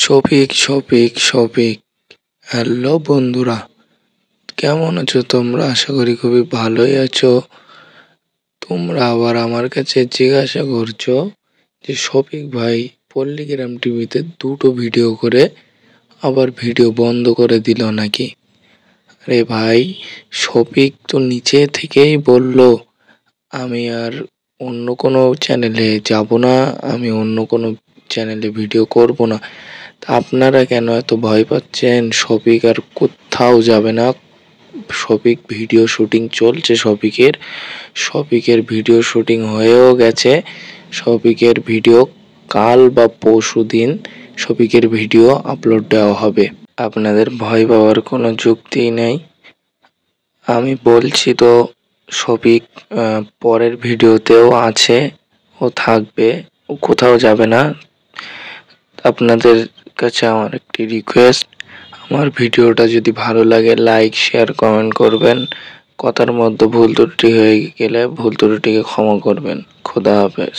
Shafiq Shafiq Shafiq hello বন্ধুরা, কেমন আছো তোমরা? আশা করি খুবই ভালোই আছো। তোমরা আবার আমার কাছে জিজ্ঞাসা করছো যে শফিক ভাই পল্লীগ্রাম টিভিতে দুটো ভিডিও করে আবার ভিডিও বন্ধ করে দিল নাকি? আরে ভাই, শফিক তো নিচে থেকেই বলল আমি আর অন্য কোনো চ্যানেলে যাব না, আমি অন্য কোনো চ্যানেলে ভিডিও করব না। তা আপনারা কেন এত ভয় পাচ্ছেন? শফিক আর কোথাও যাবে না। শফিক ভিডিও শুটিং চলছে, শফিকের ভিডিও শুটিং হয়েও গেছে। শফিকের ভিডিও কাল বা পরশু দিন শফিকের ভিডিও আপলোড দেওয়া হবে। আপনাদের ভয় পাওয়ার কোনো যুক্তিই নেই। আমি বলছি তো, শফিক পরের ভিডিওতেও আছে, ও থাকবে, ও কোথাও যাবে না। আপনাদের কাছে আমার একটি রিকোয়েস্ট, আমার ভিডিওটা যদি ভালো লাগে লাইক শেয়ার কমেন্ট করবেন। কথার মধ্যে ভুল ত্রুটি হয়ে গেলে ভুল ত্রুটিকে ক্ষমা করবেন। খোদা হাফেজ।